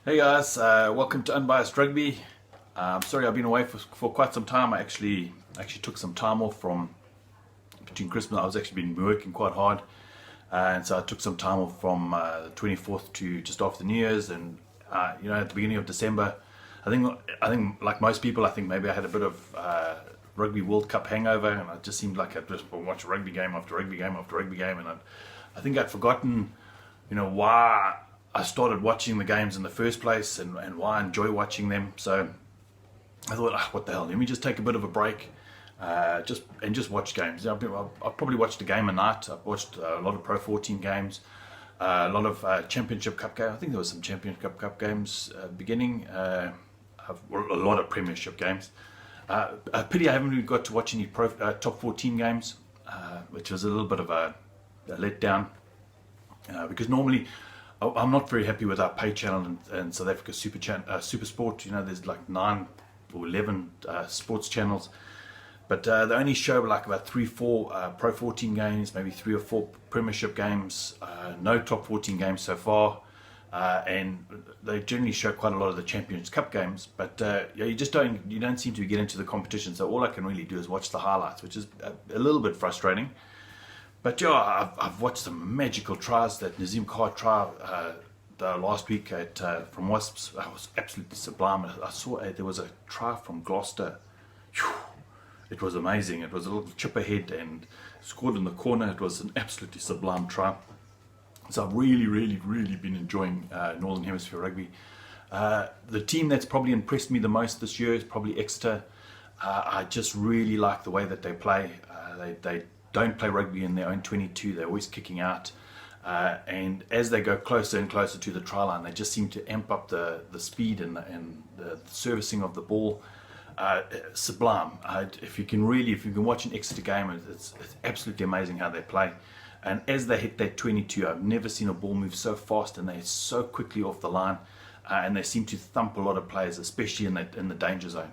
Hey guys, welcome to Unbiased Rugby. I'm sorry I've been away for quite some time. I actually took some time off from between Christmas. I was actually been working quite hard, and so I took some time off from the 24th to just after New Year's, and at the beginning of December. I think like most people, I think maybe I had a bit of Rugby World Cup hangover, and it just seemed like I just watched rugby game after rugby game after rugby game, and I think I'd forgotten, why I started watching the games in the first place, and why I enjoy watching them. So I thought, what the hell? Let me just take a bit of a break, just watch games. I've probably watched a game a night. I've watched a lot of Pro 14 games, a lot of Championship Cup games. I think there was some Championship Cup games beginning. A lot of Premiership games. Pity I haven't really got to watch any top 14 games, which was a little bit of a letdown, because normally I'm not very happy with our pay channel and South Africa Super Sport. There's like 9 or 11 sports channels, but they only show like about 3-4 Pro 14 games, maybe 3 or 4 Premiership games, no top 14 games so far, and they generally show quite a lot of the Champions Cup games. But you don't seem to get into the competition. So all I can really do is watch the highlights, which is a little bit frustrating. But yeah, I've watched some magical tries. That Nazim Kar try the last week from Wasps, that was absolutely sublime. I saw there was a try from Gloucester. Whew, it was amazing. It was a little chip ahead and scored in the corner. It was an absolutely sublime try. So I've really, really, really been enjoying Northern Hemisphere rugby. The team that's probably impressed me the most this year is probably Exeter. I just really like the way that they play. They don't play rugby in their own 22. They're always kicking out, and as they go closer and closer to the try line, they just seem to amp up the speed and the servicing of the ball. Sublime. If you can watch an Exeter game, it's absolutely amazing how they play. And as they hit that 22, I've never seen a ball move so fast, and they're so quickly off the line, and they seem to thump a lot of players, especially in the danger zone.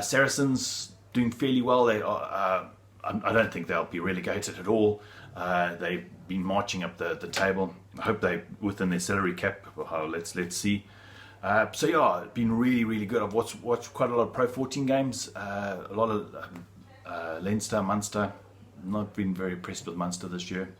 Saracens doing fairly well. They are. I don't think they'll be relegated at all. They've been marching up the table. I hope they're within their salary cap. Let's see. So yeah, it's been really, really good. I've watched quite a lot of Pro 14 games. A lot of Leinster, Munster. Not been very impressed with Munster this year.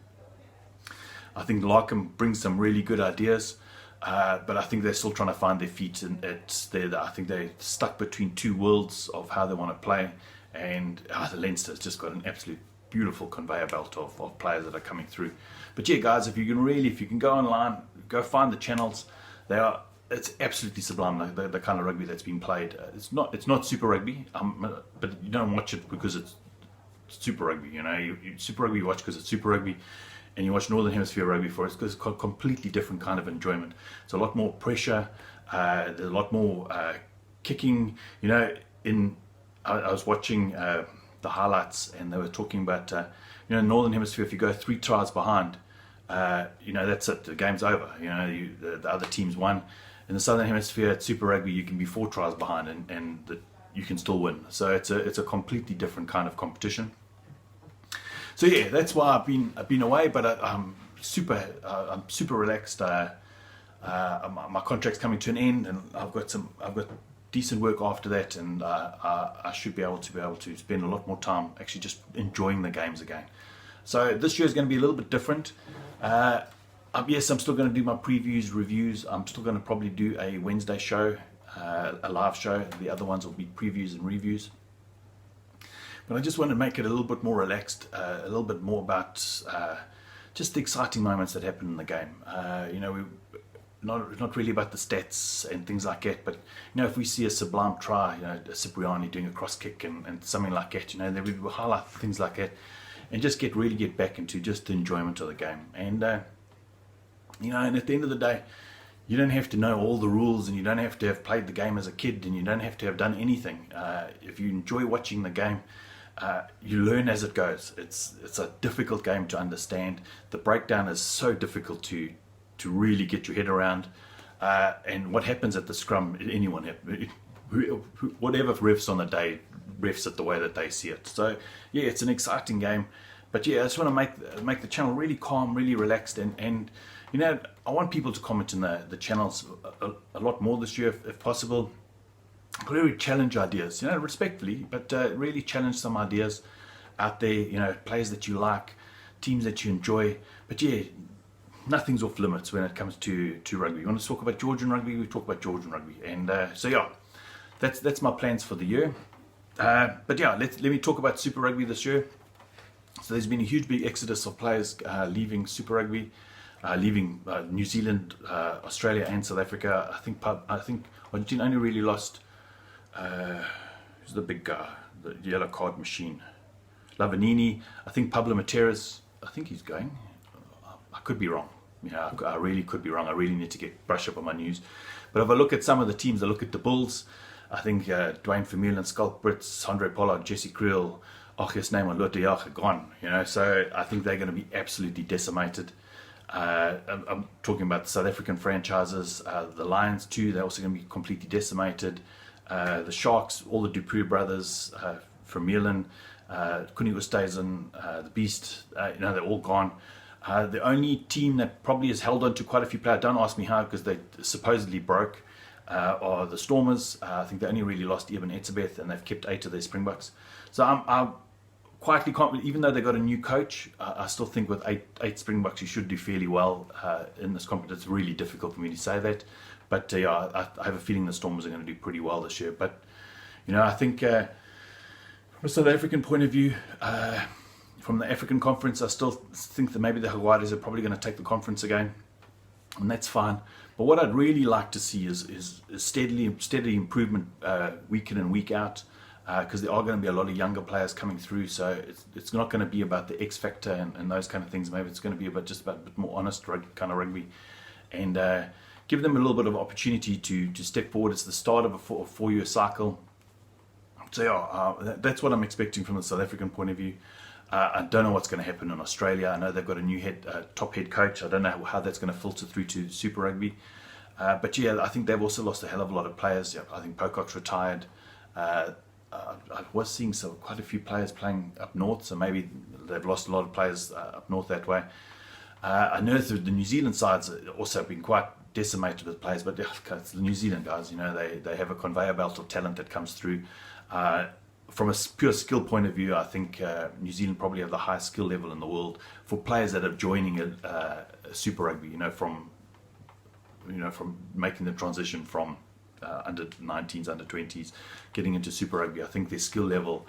I think Larkham brings some really good ideas, but I think they're still trying to find their feet. And I think they're stuck between two worlds of how they want to play. And the Leinster's just got an absolute beautiful conveyor belt of players that are coming through. But yeah, guys, if you can go online, go find the channels. It's absolutely sublime, the kind of rugby that's been played. It's not Super Rugby, but you don't watch it because it's Super Rugby. Super Rugby you watch because it's Super Rugby, and you watch Northern Hemisphere rugby for it because it's got a completely different kind of enjoyment. It's a lot more pressure. There's a lot more kicking. I was watching the highlights, and they were talking about Northern Hemisphere. If you go 3 tries behind, that's it. The game's over. The other team's won. In the Southern Hemisphere at Super Rugby, you can be 4 tries behind, and you can still win. So it's a completely different kind of competition. So yeah, that's why I've been away, but I'm super relaxed. My contract's coming to an end, and I've got decent work after that, and I should be able to spend a lot more time actually just enjoying the games again. So this year is going to be a little bit different. Yes, I'm still going to do my previews, reviews. I'm still going to probably do a Wednesday show, a live show. The other ones will be previews and reviews. But I just want to make it a little bit more relaxed, a little bit more about just the exciting moments that happen in the game. Not really about the stats and things like that, but if we see a sublime try, a Cipriani doing a cross kick and something like that, then we will highlight things like that and just get back into just the enjoyment of the game. And and at the end of the day, you don't have to know all the rules, and you don't have to have played the game as a kid, and you don't have to have done anything. If you enjoy watching the game, you learn as it goes. It's a difficult game to understand. The breakdown is so difficult to really get your head around, and what happens at the scrum, whatever refs on the day, refs it the way that they see it. So yeah, it's an exciting game. But yeah, I just want to make the channel really calm, really relaxed, and I want people to comment in the channels a lot more this year if possible. Really challenge ideas, respectfully, but really challenge some ideas out there, players that you like, teams that you enjoy. But yeah, nothing's off limits when it comes to rugby. You want to talk about Georgian rugby, we talk about Georgian rugby. And so yeah, that's my plans for the year. But yeah, let me talk about Super Rugby this year. So there's been a huge big exodus of players leaving Super Rugby, leaving New Zealand, Australia and South Africa. I think Argentina only really lost who's the big guy, the yellow card machine, Lavanini. I think Pablo Materas, I think he's going. I could be wrong. I really could be wrong. I really need to brush up on my news. But if I look at some of the teams, I look at the Bulls. I think Dwayne Vermeulen, Schalk Brits, Andre Pollard, Jesse Creel, Achilles name on Lotejaga gone. So I think they're going to be absolutely decimated. I'm talking about the South African franchises, the Lions too. They're also going to be completely decimated. The Sharks, all the Dupree brothers, Vermeulen, Kuni Oosthuizen, the Beast, they're all gone. The only team that probably has held on to quite a few players, don't ask me how, because they supposedly broke, are the Stormers. I think they only really lost Eben Etzebeth, and they've kept 8 of their Springboks. So I'm quietly confident, even though they got a new coach, I still think with eight Springboks you should do fairly well in this competition. It's really difficult for me to say that. But I have a feeling the Stormers are going to do pretty well this year. But, I think from a South African point of view, from the African conference, I still think that maybe the Jaguares are probably going to take the conference again. And that's fine. But what I'd really like to see is steady improvement week in and week out. Because there are going to be a lot of younger players coming through, so it's not going to be about the X factor and those kind of things. Maybe it's going to be about a bit more honest kind of rugby, and give them a little bit of opportunity to step forward. It's the start of a 4-year cycle. So yeah, that's what I'm expecting from the South African point of view. I don't know what's going to happen in Australia. I know they've got a new top head coach. I don't know how that's going to filter through to Super Rugby. But yeah, I think they've also lost a hell of a lot of players. I think Pocock's retired. I was seeing quite a few players playing up north, so maybe they've lost a lot of players up north that way. I know the New Zealand side's also been quite decimated with players, but it's the New Zealand guys, they have a conveyor belt of talent that comes through. From a pure skill point of view, I think New Zealand probably have the highest skill level in the world for players that are joining a Super Rugby, from making the transition from under 19s, under 20s, getting into Super Rugby. I think their skill level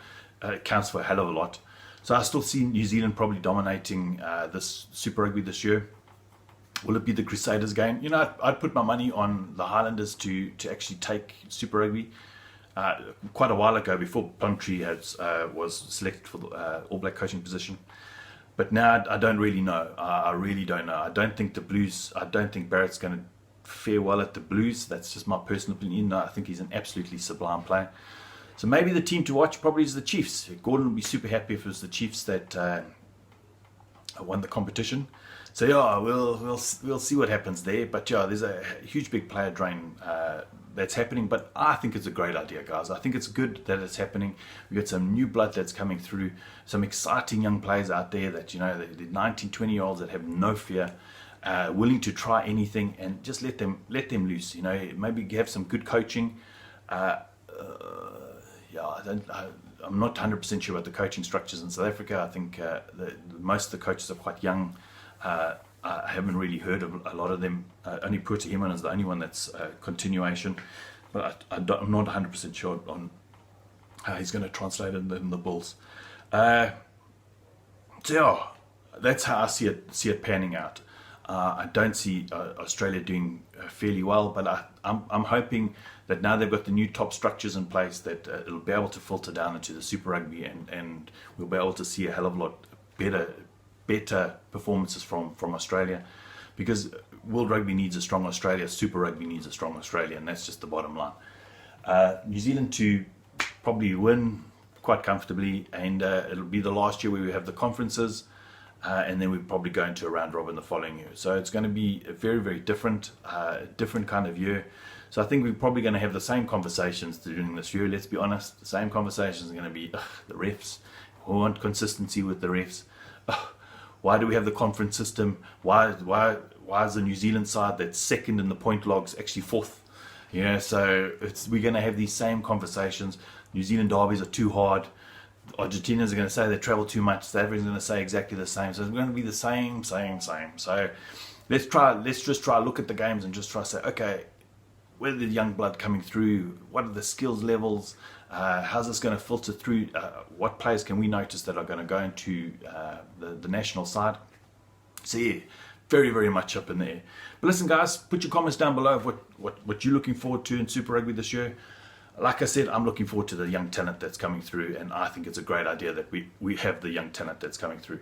counts for a hell of a lot. So I still see New Zealand probably dominating this Super Rugby this year. Will it be the Crusaders game? I'd put my money on the Highlanders to actually take Super Rugby. Quite a while ago, before Plumtree was selected for the All Black coaching position. But now I don't really know. I really don't know. I don't think Barrett's going to fare well at the Blues. That's just my personal opinion. I think he's an absolutely sublime player. So maybe the team to watch probably is the Chiefs. Gordon would be super happy if it was the Chiefs that won the competition. So yeah, we'll see what happens there. But yeah, there's a huge big player drain that's happening. But I think it's a great idea, guys. I think it's good that it's happening. We've got some new blood that's coming through. Some exciting young players out there that the 19, 20-year-olds that have no fear. Willing to try anything, and just let them loose. Maybe have some good coaching. I'm not 100% sure about the coaching structures in South Africa. I think most of the coaches are quite young. I haven't really heard of a lot of them. Only Puerto Himan is the only one that's continuation, but I'm not 100% sure on how he's going to translate it in the Bulls. So yeah, that's how I see it panning out. I don't see Australia doing fairly well, but I'm hoping that now they've got the new top structures in place that it'll be able to filter down into the Super Rugby, and we'll be able to see a hell of a lot better performances from Australia, because World Rugby needs a strong Australia, Super Rugby needs a strong Australia, and that's just the bottom line. New Zealand to probably win quite comfortably, and it'll be the last year where we have the conferences. And then we probably go into a round robin the following year. So it's going to be a very, very different kind of year. So I think we're probably going to have the same conversations during this year. Let's be honest, the same conversations are going to be the refs. We want consistency with the refs. Why do we have the conference system? Why why is the New Zealand side that's second in the point logs actually fourth? You know, so we're going to have these same conversations. New Zealand derbies are too hard. Argentinians are going to say they travel too much. South Africans are going to say exactly the same. So it's going to be the same. So let's just try to look at the games and just try to say, okay, where are the young blood coming through? What are the skills levels? How's this going to filter through? What players can we notice that are going to go into the national side? So yeah, very, very much up in the air. But listen, guys, put your comments down below of what you're looking forward to in Super Rugby this year. Like I said, I'm looking forward to the young talent that's coming through, and I think it's a great idea that we have the young talent that's coming through.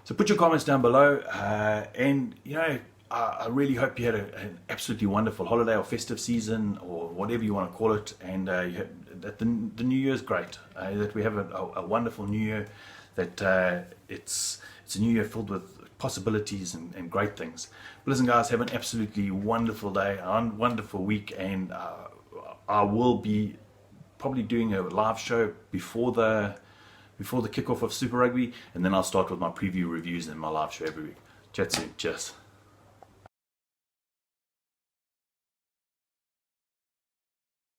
So put your comments down below, and you know, I really hope you had an absolutely wonderful holiday or festive season or whatever you want to call it, and that the new year is great, that we have a wonderful new year, that it's a new year filled with possibilities and great things. But listen, guys, have an absolutely wonderful day, a wonderful week, and I will be probably doing a live show before the kickoff of Super Rugby, and then I'll start with my preview reviews and my live show every week. Chat soon. Cheers.